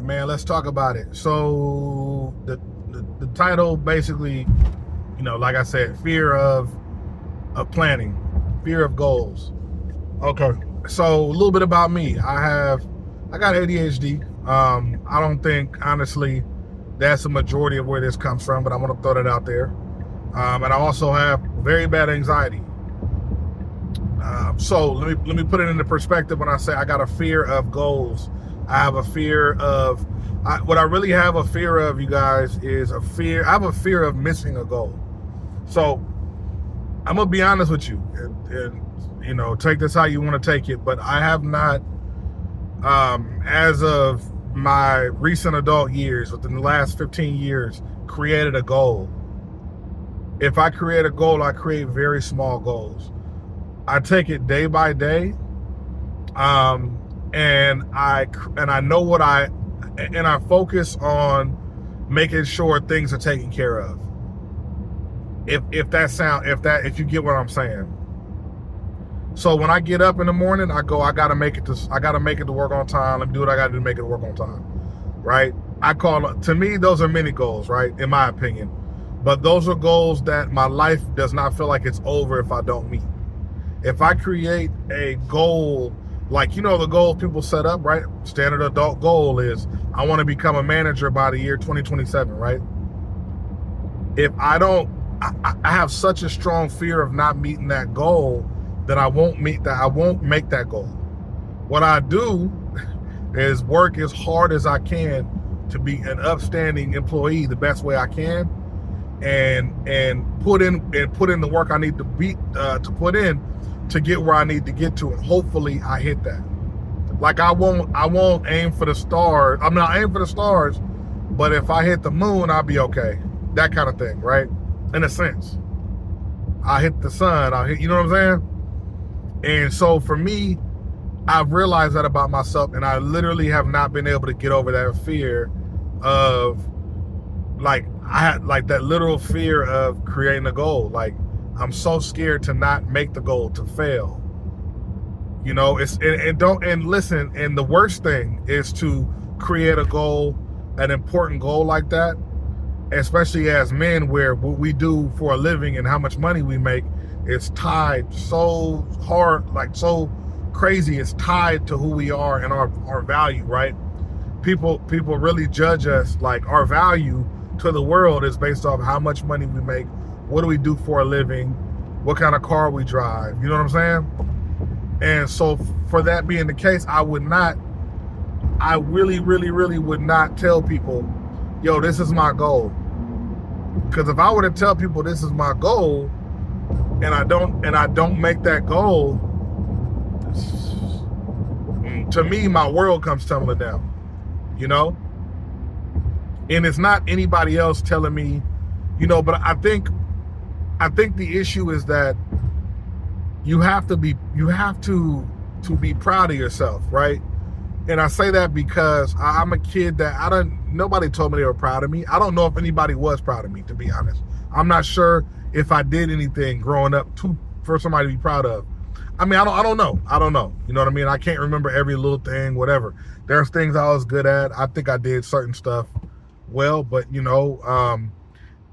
right, man, let's talk about it. So the title basically, like I said, fear of planning, fear of goals. Okay. So a little bit about me. I got ADHD. I don't think honestly that's the majority of where this comes from, but I want to throw that out there. And I also have very bad anxiety. So let me put it into perspective. When I say I got a fear of goals, I have a fear of what I really have a fear of, you guys, is I have a fear of missing a goal. So I'm gonna be honest with you, and take this how you want to take it, but I have not, as of my recent adult years, within the last 15 years, created a goal. If I create a goal, I create very small goals. I take it day by day, and I know what I focus on making sure things are taken care of. If you get what I'm saying. So when I get up in the morning, I gotta make it to work on time. Let me do what I gotta do to make it work on time, right? To me, those are mini goals, right? In my opinion, but those are goals that my life does not feel like it's over if I don't meet. If I create a goal, like, the goals people set up, right? Standard adult goal is, I want to become a manager by the year 2027, right? If I don't, I have such a strong fear of not meeting that goal that I won't make that goal. What I do is work as hard as I can to be an upstanding employee the best way I can, and put in the work I need to put in to get where I need to get to, and hopefully I hit that. Like, I won't aim for the stars. I'm not aiming for the stars, but if I hit the moon, I'll be okay. That kind of thing, right? In a sense, I hit the sun. You know what I'm saying? And so for me, I've realized that about myself, and I literally have not been able to get over that fear of, like, I had like that literal fear of creating a goal. Like, I'm so scared to not make the goal, to fail. And listen, and the worst thing is to create a goal, an important goal like that, especially as men, where what we do for a living and how much money we make is tied so hard, like so crazy, it's tied to who we are and our value, right? People really judge us, like, our value to the world is based off how much money we make, what do we do for a living, what kind of car we drive, you know what I'm saying? And so for that being the case, I really, really, really would not tell people, yo, this is my goal. Because if I were to tell people this is my goal, and I don't make that goal, to me, my world comes tumbling down, And it's not anybody else telling me, but I think the issue is that you have to be proud of yourself, right? And I say that because I'm a kid that nobody told me they were proud of me. I don't know if anybody was proud of me, to be honest. I'm not sure if I did anything growing up for somebody to be proud of. I mean, I don't know. You know what I mean? I can't remember every little thing, whatever. There's things I was good at. I think I did certain stuff well, but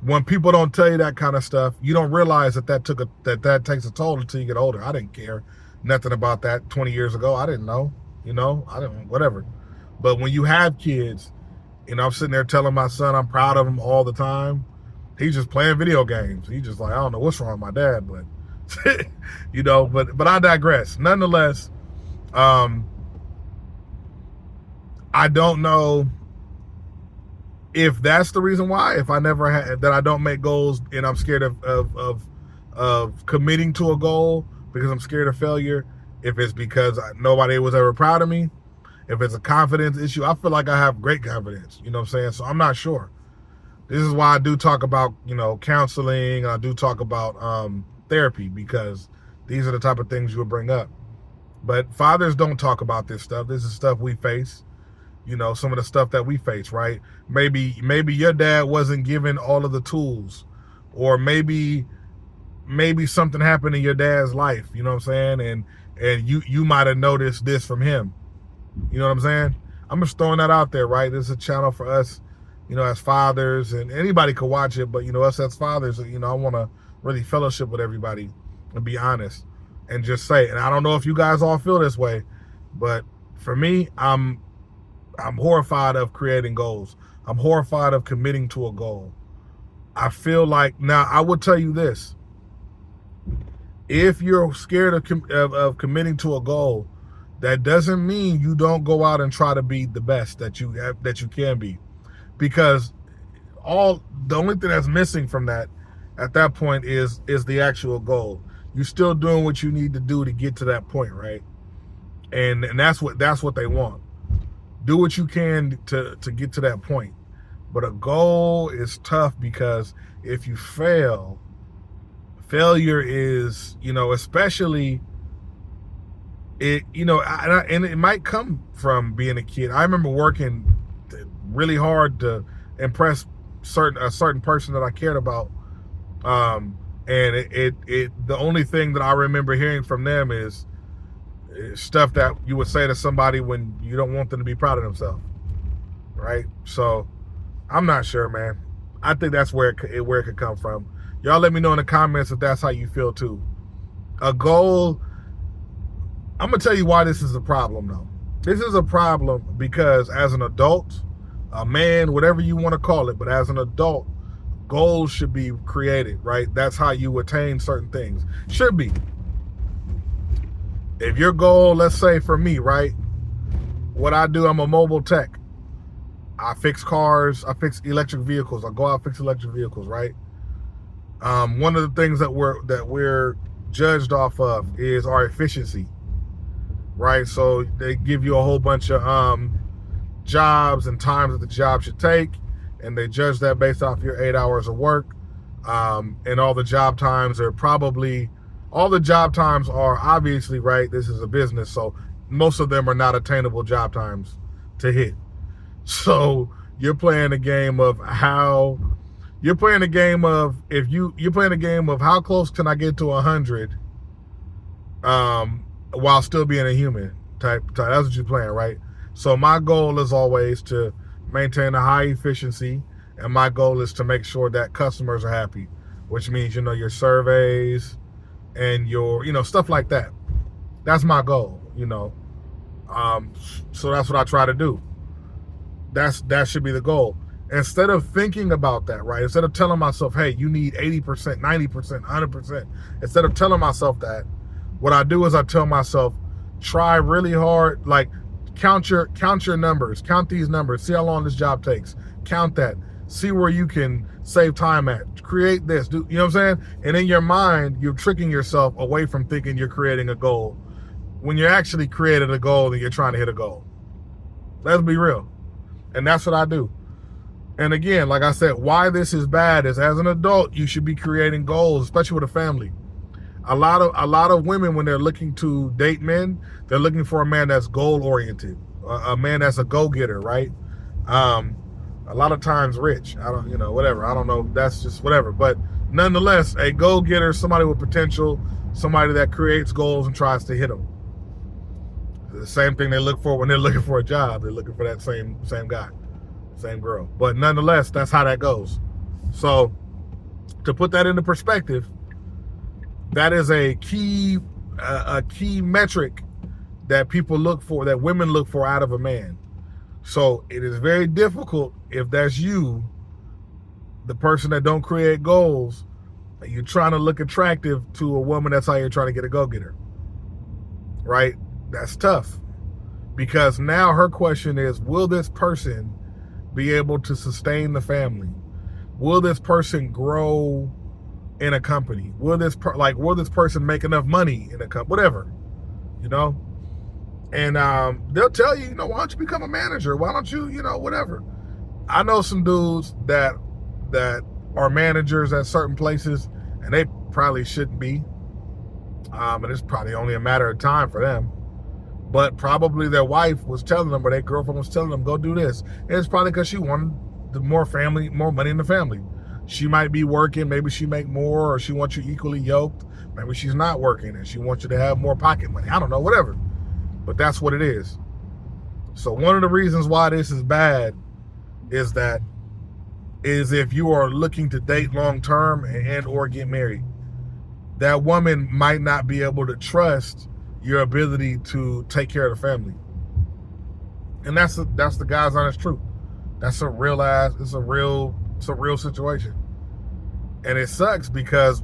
when people don't tell you that kind of stuff, you don't realize that takes a toll until you get older. I didn't care nothing about that 20 years ago. I didn't know, I didn't, whatever. But when you have kids, I'm sitting there telling my son I'm proud of him all the time. He's just playing video games. He's just like, I don't know what's wrong with my dad, but but I digress. Nonetheless, I don't know if that's the reason why, if I never had, that I don't make goals, and I'm scared of committing to a goal because I'm scared of failure. If it's because nobody was ever proud of me, if it's a confidence issue, I feel like I have great confidence, you know what I'm saying? So I'm not sure. This is why I do talk about, counseling. I do talk about therapy, because these are the type of things you would bring up. But fathers don't talk about this stuff. This is stuff we face. Some of the stuff that we face, right? Maybe your dad wasn't given all of the tools, or maybe something happened in your dad's life, you know what I'm saying? And you might have noticed this from him. You know what I'm saying? I'm just throwing that out there, right? This is a channel for us, as fathers, and anybody could watch it, but us as fathers, I want to really fellowship with everybody and be honest and just say, and I don't know if you guys all feel this way, but for me, I'm horrified of creating goals. I'm horrified of committing to a goal. I feel like, now I would tell you this, if you're scared of committing to a goal, that doesn't mean you don't go out and try to be the best that you can be, because the only thing that's missing from that at that point is the actual goal. You're still doing what you need to do to get to that point, right? And that's what they want. Do what you can to get to that point. But a goal is tough, because if you failure is, especially it, and it might come from being a kid. I remember working really hard to impress a certain person that I cared about. And the only thing that I remember hearing from them is stuff that you would say to somebody when you don't want them to be proud of themselves, right? So I'm not sure, man. I think that's where it could come from. Y'all let me know in the comments if that's how you feel too. A goal, I'm gonna tell you why this is a problem though. This is a problem because as an adult, a man, whatever you want to call it, but as an adult, goals should be created, right? That's how you attain certain things. Should be. If your goal, let's say for me, right? What I do, I'm a mobile tech. I fix cars, I fix electric vehicles. I go out and fix electric vehicles, right? One of the things that we're judged off of is our efficiency, right? So they give you a whole bunch of jobs and times that the job should take, and they judge that based off your 8 hours of work. And all the job times are obviously, right, this is a business, so most of them are not attainable job times to hit. So you're playing a game of how close can I get to 100 while still being a human type. That's what you're playing, right? So my goal is always to maintain a high efficiency, and my goal is to make sure that customers are happy, which means, your surveys and your, stuff like that. That's my goal, so that's what I try to do. That should be the goal. Instead of thinking about that, right? Instead of telling myself, hey, you need 80%, 90%, 100%. Instead of telling myself that, what I do is I tell myself, try really hard, like count your numbers, count these numbers, see how long this job takes, count that, see where you can save time at, create this, do, you know what I'm saying? And in your mind, you're tricking yourself away from thinking you're creating a goal when you're actually creating a goal and you're trying to hit a goal. Let's be real. And that's what I do. And again, like I said, why this is bad is as an adult, you should be creating goals, especially with a family. A lot of women, when they're looking to date men, they're looking for a man that's goal oriented, a man that's a go-getter, right? A lot of times rich. I don't, whatever. I don't know. That's just whatever. But nonetheless, a go-getter, somebody with potential, somebody that creates goals and tries to hit them. The same thing they look for when they're looking for a job. They're looking for that same guy, same girl. But nonetheless, that's how that goes. So to put that into perspective, that is a key metric that people look for, that women look for out of a man. So it is very difficult if that's you, the person that don't create goals, and you're trying to look attractive to a woman that's how you're trying to get a go-getter, right? That's tough, because now her question is, will this person be able to sustain the family? Will this person grow in a company? Will this person make enough money in a company? Whatever, And they'll tell you, why don't you become a manager? Why don't you, whatever. I know some dudes that are managers at certain places, and they probably shouldn't be. And it's probably only a matter of time for them. But probably their wife was telling them, or their girlfriend was telling them, go do this. And it's probably because she wanted more money in the family. She might be working, maybe she make more, or she wants you equally yoked. Maybe she's not working and she wants you to have more pocket money. I don't know, whatever. But that's what it is. So one of the reasons why this is bad is if you are looking to date long term and or get married, that woman might not be able to trust your ability to take care of the family. And that's the guy's honest truth. It's a real situation. And it sucks because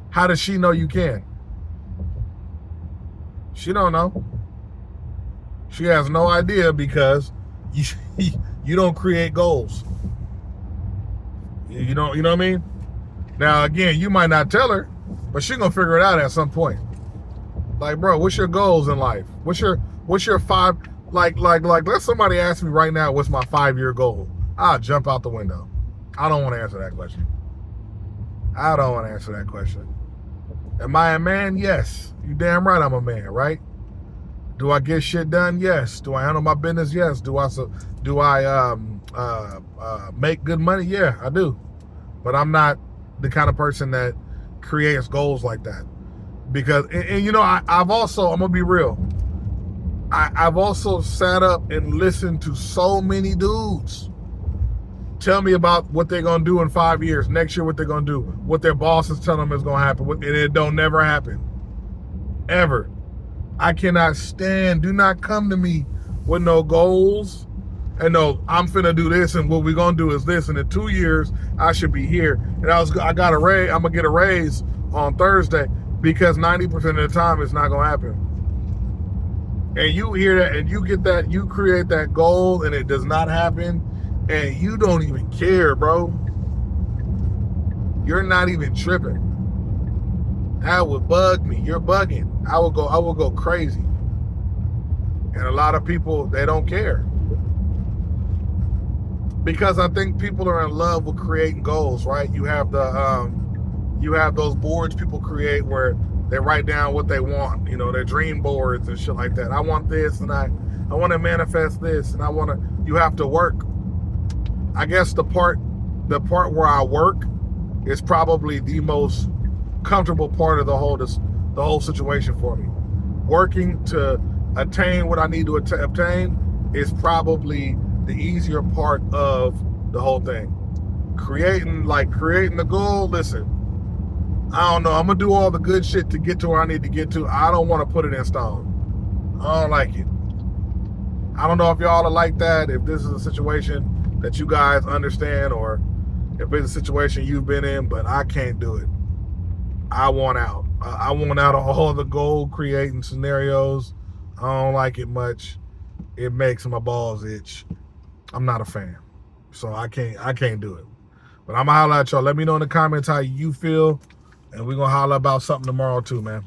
how does she know you can? She don't know. She has no idea because you don't create goals. You know what I mean? Now again, you might not tell her, but she gonna figure it out at some point. Like, bro, what's your goals in life? What's your five? Like, let somebody ask me right now, what's my 5-year goal? I'll jump out the window. I don't want to answer that question. I don't want to answer that question. Am I a man? Yes. You damn right I'm a man, right? Do I get shit done? Yes. Do I handle my business? Yes. Do I make good money? Yeah, I do. But I'm not the kind of person that creates goals like that. Because, and you know, I've also, I'm going to be real, I've also sat up and listened to so many dudes tell me about what they're going to do in 5 years, next year what they're going to do, what their bosses tell them is going to happen, and it don't never happen. Ever. I cannot stand, do not come to me with no goals and no, I'm finna do this and what we're going to do is this, and in 2 years I should be here. And I got a raise, I'm going to get a raise on Thursday because 90% of the time it's not going to happen. And you hear that and you get that, you create that goal and it does not happen and you don't even care, bro. You're not even tripping. That would bug me. You're bugging. I will go crazy. And a lot of people, they don't care. Because I think people are in love with creating goals, right? You have those boards people create where they write down what they want, you know, their dream boards and shit like that. I want this and I want to manifest this and you have to work. I guess the part where I work is probably the most comfortable part of the whole situation for me. Working to attain what I need to obtain is probably the easier part of the whole thing. Creating the goal, listen, I don't know. I'm going to do all the good shit to get to where I need to get to. I don't want to put it in stone. I don't like it. I don't know if y'all are like that, if this is a situation that you guys understand or if it's a situation you've been in, but I can't do it. I want out. I want out of all the goal creating scenarios. I don't like it much. It makes my balls itch. I'm not a fan. So I can't do it. But I'm going to holler at y'all. Let me know in the comments how you feel. And we're going to holler about something tomorrow too, man.